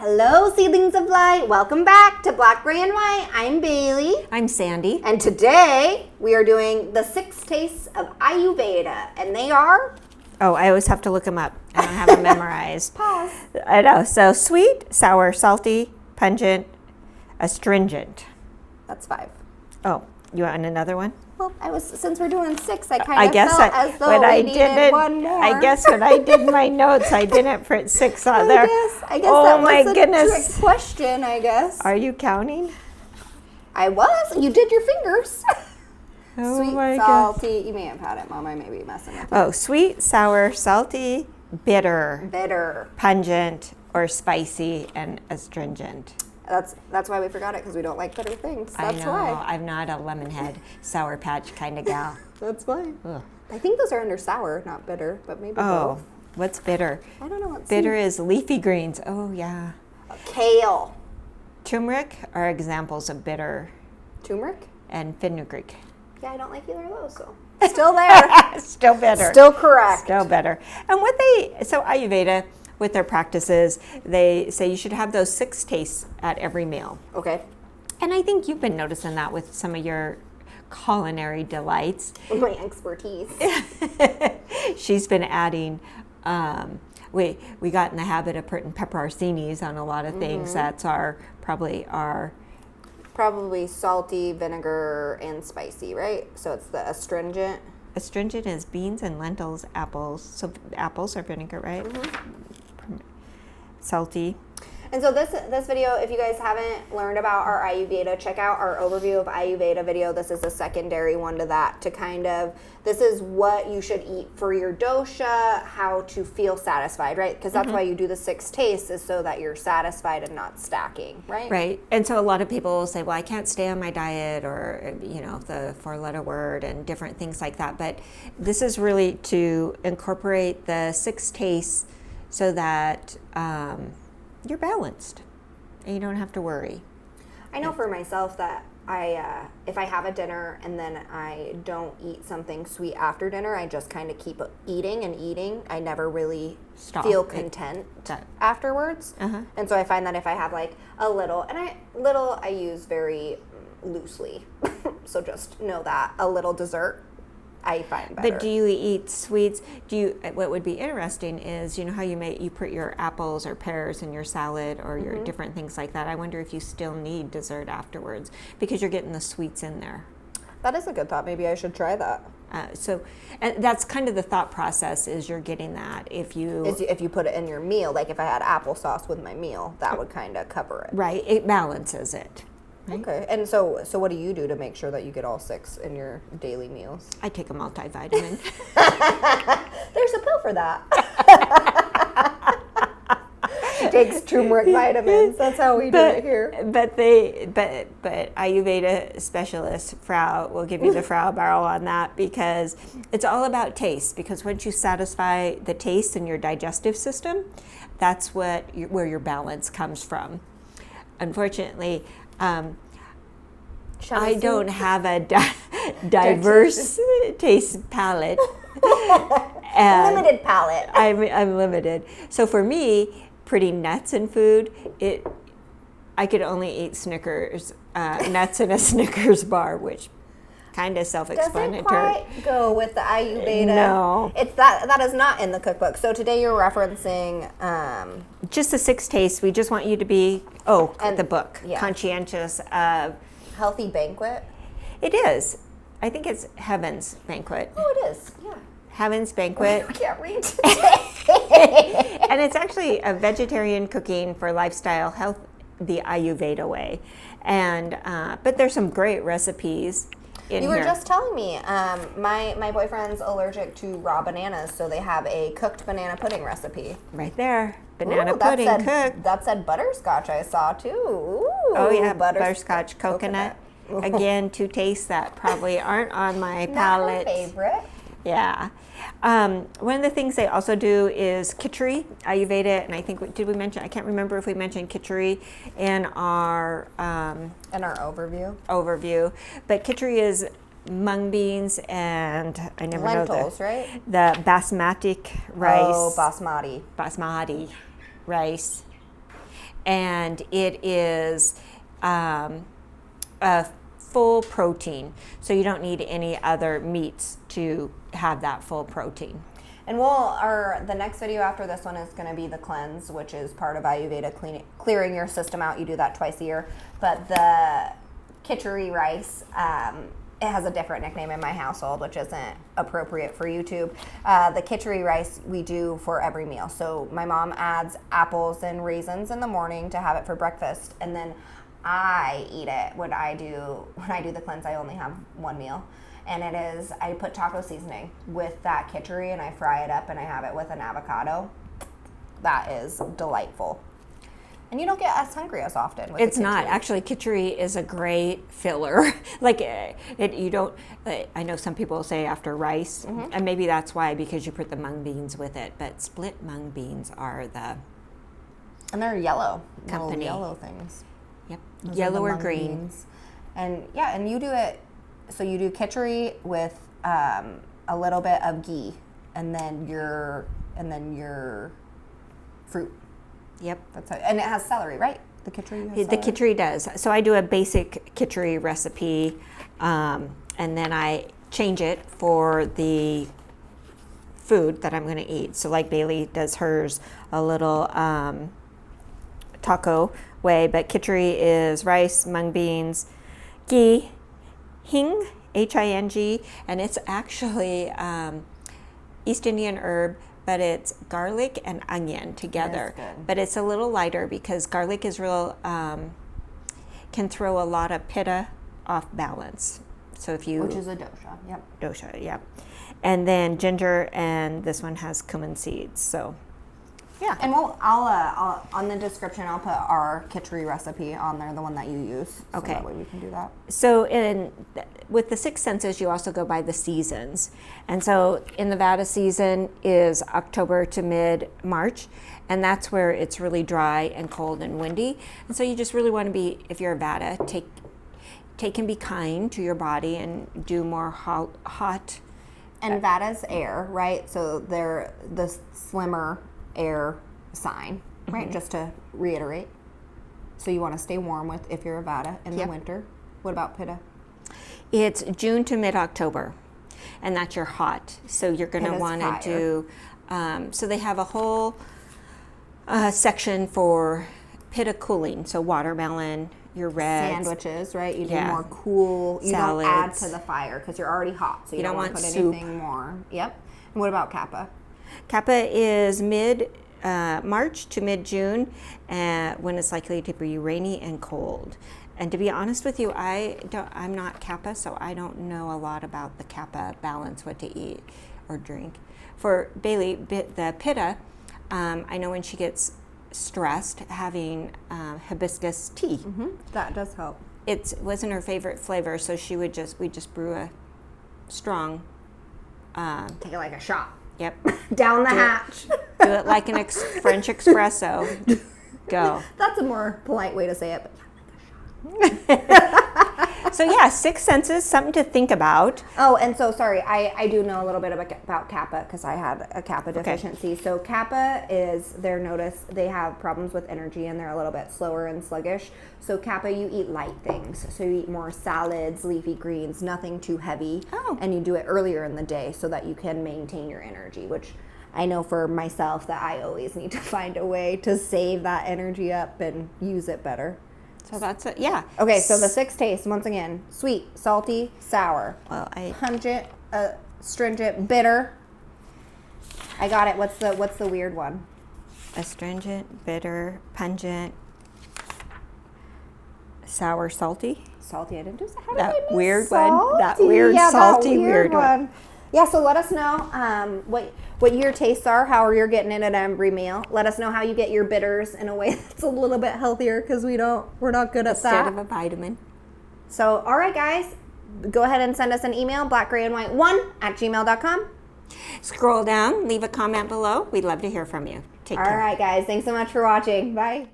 Hello, seedlings of light. Welcome back to Black, Gray, and White. I'm Bailey. I'm Sandy. And today we are doing the 6 tastes of Ayurveda. And they are... Oh, I always have to look them up. I don't have them memorized. Pause. I know. So sweet, sour, salty, pungent, astringent. That's 5. Oh, you want another one? Well, since we're doing 6, I kind of felt as though we needed one more. I guess when I did my notes, I didn't print 6 on there. I guess oh that my was a goodness. trick question, I guess. Are you counting? I was. You did your fingers. Oh Sweet, my salty. gosh. You may have had it, Mom. I may be messing with you. Oh, sweet, sour, salty, bitter, pungent, or spicy, and astringent. That's why we forgot it, because we don't like bitter things. That's I know. why. I'm not a lemon head, sour patch kind of gal. That's why. Ugh. I think those are under sour, not bitter, but maybe Oh, both. what's bitter? I don't know what's Bitter is leafy greens. Oh, yeah. Kale. Turmeric are examples of bitter, Turmeric? and fenugreek. Yeah, I don't like either of those, so. Still there. Still better. Still correct. Still better. And so Ayurveda, with their practices, they say you should have those 6 tastes at every meal. Okay. And I think you've been noticing that with some of your culinary delights. My expertise. She's been adding, we got in the habit of putting pepperoncinis on a lot of things. That's probably salty, vinegar, and spicy, right? So it's the astringent. Astringent is beans and lentils, apples. So apples are vinegar, right? Salty. And so this video, if you guys haven't learned about our Ayurveda, check out our overview of Ayurveda video. This is a secondary one to that, this is what you should eat for your dosha, how to feel satisfied, right? Because that's why you do the 6 tastes, is so that you're satisfied and not stacking, right? Right. And so a lot of people will say, well, I can't stay on my diet, or, the 4-letter word and different things like that. But this is really to incorporate the 6 tastes so that you're balanced and you don't have to worry. I know for myself that if I have a dinner and then I don't eat something sweet after dinner, I just kind of keep eating and eating. I never really feel content afterwards. And so I find that if I have like a little, and I use very loosely, so just know that a little dessert, I find better. But do you eat sweets? What would be interesting is, how you put your apples or pears in your salad or your different things like that. I wonder if you still need dessert afterwards because you're getting the sweets in there. That is a good thought. Maybe I should try that. And that's kind of the thought process, is you're getting that if you put it in your meal. Like if I had applesauce with my meal, that would kind of cover it. Right. It balances it. Right? Okay, and so what do you do to make sure that you get all 6 in your daily meals? I take a multivitamin. There's a pill for that. She takes turmeric vitamins. That's how we do it here. But Ayurveda specialist Frau will give you the Frau barrel on that, because it's all about taste. Because once you satisfy the taste in your digestive system, that's where your balance comes from. Unfortunately, I don't have a diverse taste palette. Limited palette. I'm limited. So for me, putting nuts in food, I could only eat Snickers, nuts in a Snickers bar, which kind of self-explanatory. Doesn't quite go with the Ayurveda. No. It's that is not in the cookbook. So today you're referencing just the 6 tastes. We just want you to be the book, conscientious of Healthy Banquet. It is. I think it's Heaven's Banquet. Oh, it is. Yeah. Heaven's Banquet. I can't read today. And it's actually a vegetarian cooking for lifestyle health, the Ayurveda way. And but there's some great recipes in You here. were just telling me, my boyfriend's allergic to raw bananas, so they have a cooked banana pudding recipe. Right there. Banana Ooh, pudding cooked. That said butterscotch, I saw too. Ooh, Oh yeah, butterscotch, coconut. Again, 2 tastes that probably aren't on my palate. Not my favorite. Yeah. One of the things they also do is khichdi, Ayurveda, and I think, did we mention, I can't remember if we mentioned khichdi in our overview. But khichdi is mung beans and I never lentils, know right? The basmati rice. Oh, basmati rice. and it is a full protein. So you don't need any other meats to have that full protein. And the next video after this one is going to be the cleanse, which is part of Ayurveda, clearing your system out. You do that twice a year. But the khichdi rice, it has a different nickname in my household, which isn't appropriate for YouTube. The khichdi rice we do for every meal. So my mom adds apples and raisins in the morning to have it for breakfast, and then I eat it when I do the cleanse. I only have one meal. And I put taco seasoning with that khichdi and I fry it up and I have it with an avocado. That is delightful. And you don't get as hungry as often with It's not. Actually, khichdi is a great filler. You don't, I know some people say after rice, and maybe that's why, because you put the mung beans with it, but split mung beans are the And they're yellow. company. Yellow things. Yep. Those Yellow are the or mung green. beans. And yeah, and you do it, so you do khichdi with a little bit of ghee and then your fruit. Yep. That's how, and it has celery, right? The khichdi has The khichdi does. So I do a basic khichdi recipe, and then I change it for the food that I'm going to eat. So like Bailey does hers a little taco way, but khichdi is rice, mung beans, ghee, hing, Hing, and it's actually East Indian herb, but it's garlic and onion together. That's good. But it's a little lighter because garlic is real, can throw a lot of pitta off balance. So if you... Which is a dosha, yep. Dosha, yep. And then ginger, and this one has cumin seeds, so... Yeah. And I'll on the description, I'll put our khichdi recipe on there, the one that you use. So Okay. that way we can do that. So with the six senses, you also go by the seasons. And so in the Vata season is October to mid-March, and that's where it's really dry and cold and windy. And so you just really want to be, if you're a Vata, take and be kind to your body and do more hot. And Vata's air, right? So they're the slimmer air sign, right? Just to reiterate. So you want to stay warm if you're a Vata in the winter. What about Pitta? It's June to mid-October, and that's your hot. So you're going to want to do, so they have a whole section for Pitta cooling. So watermelon, your reds. Sandwiches, right? You do more cool. You Salads. don't add to the fire because you're already hot. So you don't want to put soup. anything more. Yep. And what about Kappa? Kappa is mid-March to mid-June, when it's likely to be rainy and cold. And to be honest with you, I'm not Kappa, so I don't know a lot about the Kappa balance, what to eat or drink. For Bailey, the Pitta, I know when she gets stressed, having hibiscus tea. Mm-hmm. That does help. It wasn't her favorite flavor, so we just brew a strong. Take it like a shot. Yep. Down the hatch. Do it like an French espresso. Go. That's a more polite way to say it. So yeah, six senses, something to think about. Oh, and so sorry, I do know a little bit about Kappa because I had a Kappa deficiency. So Kappa is they have problems with energy and they're a little bit slower and sluggish. So Kappa, you eat light things. So you eat more salads, leafy greens, nothing too heavy. Oh. And you do it earlier in the day so that you can maintain your energy, which I know for myself that I always need to find a way to save that energy up and use it better. So that's it. Yeah. Okay, so the six tastes, once again: sweet, salty, sour, pungent, astringent, bitter. I got it. What's the weird one? Astringent, bitter, pungent, sour, salty. Salty. I didn't do that. How That did I miss weird salty? one. That weird salty weird one. Yeah, so let us know what your tastes are, how you're getting it at every meal. Let us know how you get your bitters in a way that's a little bit healthier because we're not good at that. Instead of a vitamin. So, all right, guys, go ahead and send us an email, blackgrayandwhite1@gmail.com. Scroll down, leave a comment below. We'd love to hear from you. Take care. All right, guys, thanks so much for watching. Bye.